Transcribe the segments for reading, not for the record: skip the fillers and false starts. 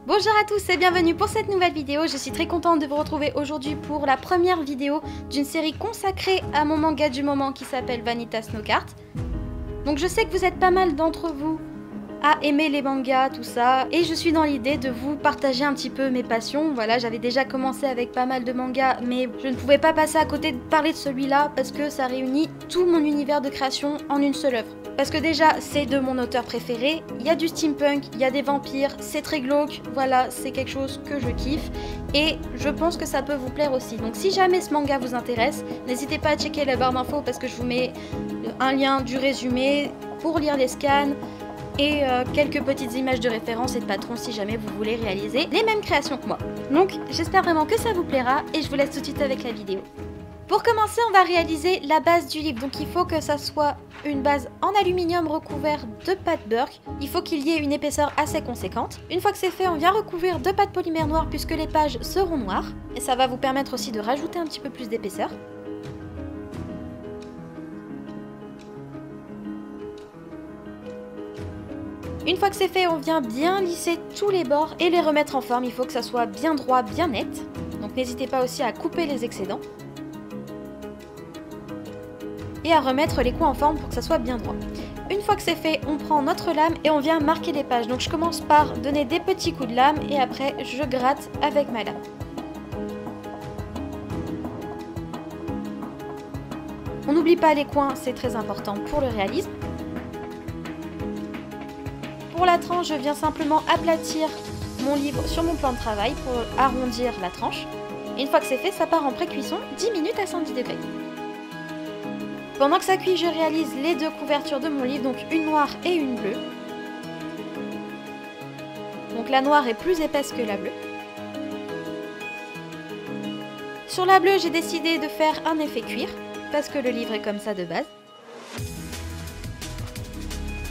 Bonjour à tous et bienvenue pour cette nouvelle vidéo. Je suis très contente de vous retrouver aujourd'hui pour la première vidéo d'une série consacrée à mon manga du moment qui s'appelle Vanitas no Cart. Donc je sais que vous êtes pas mal d'entre vous à aimer les mangas, tout ça, et je suis dans l'idée de vous partager un petit peu mes passions. Voilà, j'avais déjà commencé avec pas mal de mangas, mais je ne pouvais pas passer à côté de parler de celui-là parce que ça réunit tout mon univers de création en une seule œuvre. Parce que déjà, c'est de mon auteur préféré, il y a du steampunk, il y a des vampires, c'est très glauque, voilà, c'est quelque chose que je kiffe, et je pense que ça peut vous plaire aussi. Donc si jamais ce manga vous intéresse, n'hésitez pas à checker la barre d'infos parce que je vous mets un lien du résumé pour lire les scans, et quelques petites images de référence et de patrons si jamais vous voulez réaliser les mêmes créations que moi. Donc j'espère vraiment que ça vous plaira et je vous laisse tout de suite avec la vidéo. Pour commencer, on va réaliser la base du livre. Donc il faut que ça soit une base en aluminium recouvert de pâte Burke. Il faut qu'il y ait une épaisseur assez conséquente. Une fois que c'est fait, on vient recouvrir de pâte polymère noire puisque les pages seront noires. Et ça va vous permettre aussi de rajouter un petit peu plus d'épaisseur. Une fois que c'est fait, on vient bien lisser tous les bords et les remettre en forme. Il faut que ça soit bien droit, bien net. Donc n'hésitez pas aussi à couper les excédents. Et à remettre les coins en forme pour que ça soit bien droit. Une fois que c'est fait, on prend notre lame et on vient marquer les pages. Donc je commence par donner des petits coups de lame et après je gratte avec ma lame. On n'oublie pas les coins, c'est très important pour le réalisme. Pour la tranche, je viens simplement aplatir mon livre sur mon plan de travail pour arrondir la tranche. Et une fois que c'est fait, ça part en pré-cuisson 10 minutes à 110 degrés. Pendant que ça cuit, je réalise les deux couvertures de mon livre, donc une noire et une bleue. Donc la noire est plus épaisse que la bleue. Sur la bleue, j'ai décidé de faire un effet cuir, parce que le livre est comme ça de base.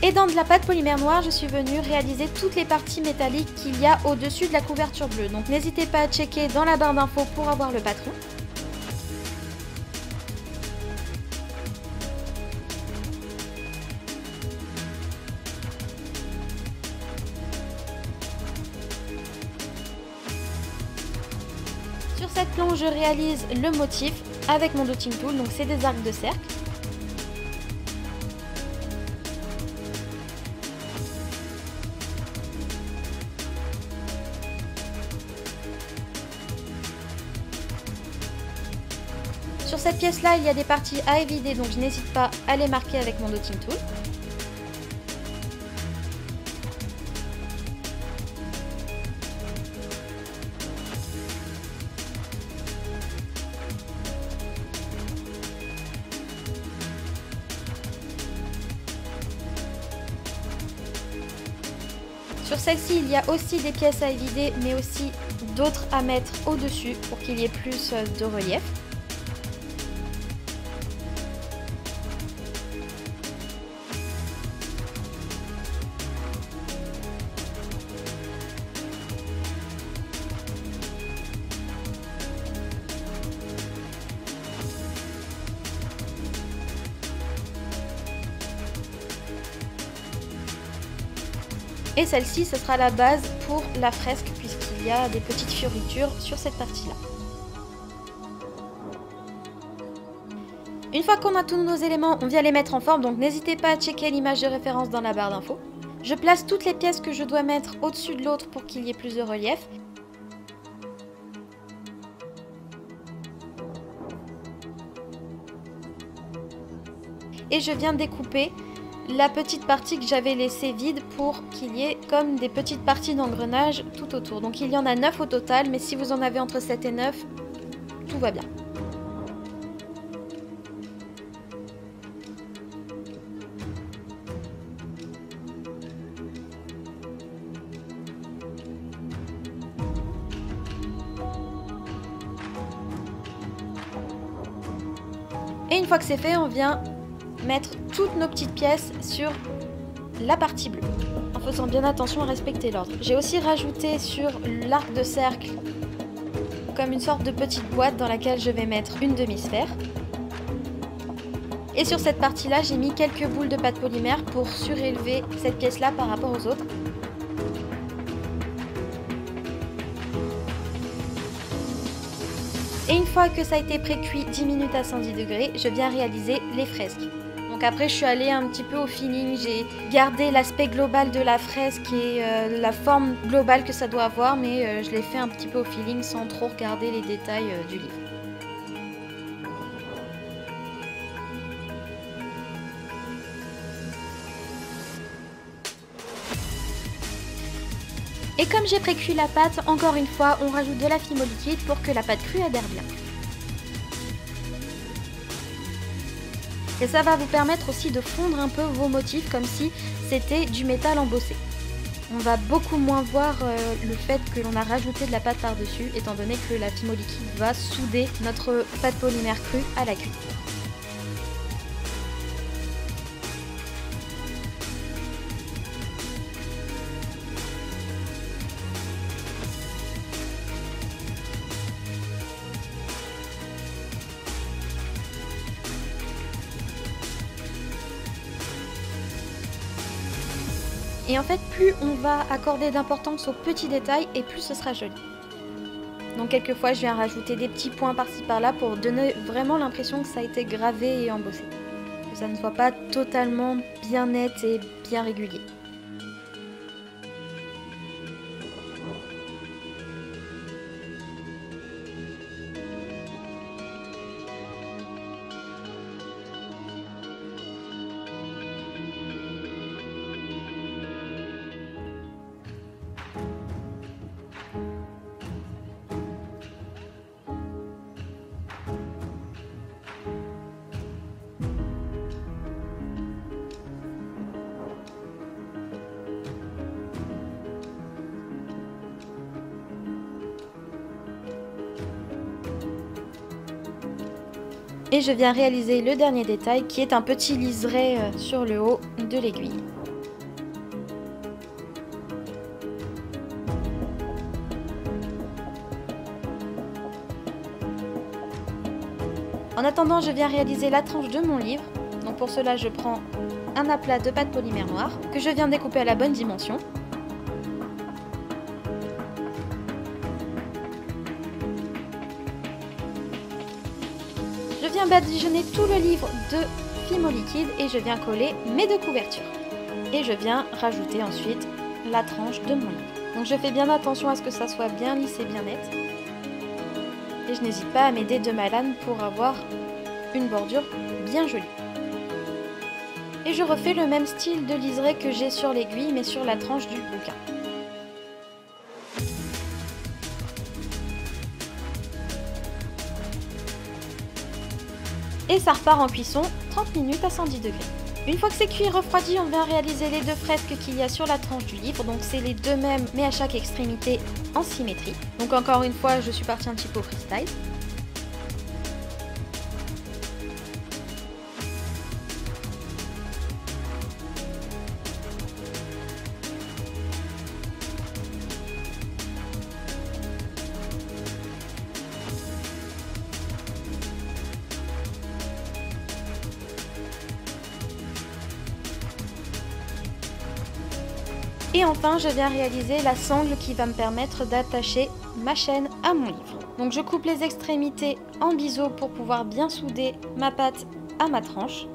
Et dans de la pâte polymère noire, je suis venue réaliser toutes les parties métalliques qu'il y a au-dessus de la couverture bleue. Donc n'hésitez pas à checker dans la barre d'infos pour avoir le patron. Sur cette planche, je réalise le motif avec mon dotting tool, donc c'est des arcs de cercle. Sur cette pièce-là, il y a des parties à évider, donc je n'hésite pas à les marquer avec mon dotting tool. Sur celle-ci, il y a aussi des pièces à évider, mais aussi d'autres à mettre au-dessus pour qu'il y ait plus de relief. Et celle-ci, ce sera la base pour la fresque puisqu'il y a des petites fioritures sur cette partie-là. Une fois qu'on a tous nos éléments, on vient les mettre en forme, donc n'hésitez pas à checker l'image de référence dans la barre d'infos. Je place toutes les pièces que je dois mettre au-dessus de l'autre pour qu'il y ait plus de relief. Et je viens découper la petite partie que j'avais laissée vide pour qu'il y ait comme des petites parties d'engrenage tout autour. Donc il y en a 9 au total, mais si vous en avez entre 7 et 9, tout va bien. Et une fois que c'est fait, on vient mettre toutes nos petites pièces sur la partie bleue, en faisant bien attention à respecter l'ordre. J'ai aussi rajouté sur l'arc de cercle comme une sorte de petite boîte dans laquelle je vais mettre une demi-sphère. Et sur cette partie-là, j'ai mis quelques boules de pâte polymère pour surélever cette pièce-là par rapport aux autres. Et une fois que ça a été pré-cuit 10 minutes à 110 degrés, je viens réaliser les fresques. Donc après je suis allée un petit peu au feeling, j'ai gardé l'aspect global de la fresque et la forme globale que ça doit avoir, mais je l'ai fait un petit peu au feeling sans trop regarder les détails du livre. Et comme j'ai pré-cuit la pâte, encore une fois, on rajoute de la fimo liquide pour que la pâte crue adhère bien. Et ça va vous permettre aussi de fondre un peu vos motifs comme si c'était du métal embossé. On va beaucoup moins voir le fait que l'on a rajouté de la pâte par-dessus, étant donné que la fimo liquide va souder notre pâte polymère crue à la cuite. Et en fait, plus on va accorder d'importance aux petits détails et plus ce sera joli. Donc quelquefois, je viens rajouter des petits points par-ci par-là pour donner vraiment l'impression que ça a été gravé et embossé. Que ça ne soit pas totalement bien net et bien régulier. Et je viens réaliser le dernier détail qui est un petit liseré sur le haut de l'aiguille. En attendant, je viens réaliser la tranche de mon livre. Donc pour cela, je prends un aplat de pâte polymère noire que je viens découper à la bonne dimension. Je viens badigeonner tout le livre de fimo liquide et je viens coller mes deux couvertures. Et je viens rajouter ensuite la tranche de mon livre. Donc je fais bien attention à ce que ça soit bien lisse et bien net. Et je n'hésite pas à m'aider de ma lame pour avoir une bordure bien jolie. Et je refais le même style de liseré que j'ai sur l'aiguille mais sur la tranche du bouquin. Et ça repart en cuisson 30 minutes à 110 degrés. Une fois que c'est cuit et refroidi, on vient réaliser les deux fresques qu'il y a sur la tranche du livre. Donc c'est les deux mêmes mais à chaque extrémité en symétrie. Donc encore une fois, je suis partie un petit peu au freestyle. Et enfin, je viens réaliser la sangle qui va me permettre d'attacher ma chaîne à mon livre. Donc je coupe les extrémités en biseau pour pouvoir bien souder ma pâte à ma tranche.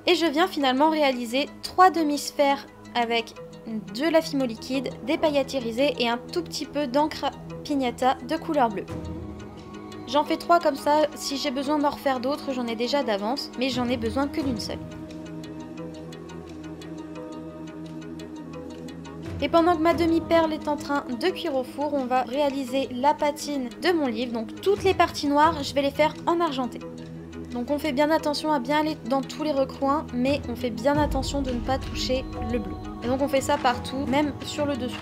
Et je viens finalement réaliser 3 demi-sphères avec de la fimo liquide, des paillettes irisées et un tout petit peu d'encre pignata de couleur bleue. J'en fais 3 comme ça, si j'ai besoin d'en refaire d'autres, j'en ai déjà d'avance, mais j'en ai besoin que d'une seule. Et pendant que ma demi-perle est en train de cuire au four, on va réaliser la patine de mon livre. Donc toutes les parties noires, je vais les faire en argenté. Donc on fait bien attention à bien aller dans tous les recoins, mais on fait bien attention de ne pas toucher le bleu. Et donc on fait ça partout, même sur le dessous.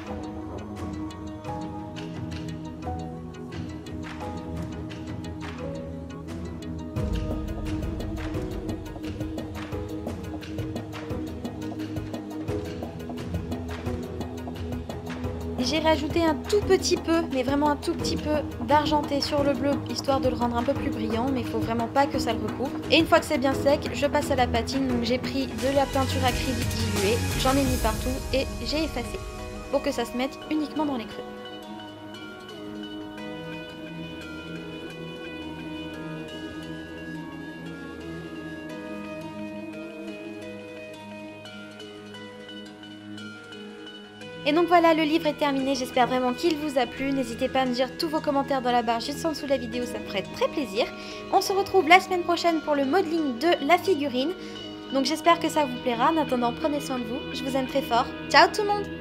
J'ai rajouté un tout petit peu, mais vraiment un tout petit peu d'argenté sur le bleu, histoire de le rendre un peu plus brillant, mais il faut vraiment pas que ça le recouvre. Et une fois que c'est bien sec, je passe à la patine, donc j'ai pris de la peinture acrylique diluée, j'en ai mis partout et j'ai effacé, pour que ça se mette uniquement dans les creux. Et donc voilà, le livre est terminé, j'espère vraiment qu'il vous a plu. N'hésitez pas à me dire tous vos commentaires dans la barre juste en dessous de la vidéo, ça me ferait très plaisir. On se retrouve la semaine prochaine pour le modeling de la figurine. Donc j'espère que ça vous plaira. En attendant, prenez soin de vous, je vous aime très fort. Ciao tout le monde!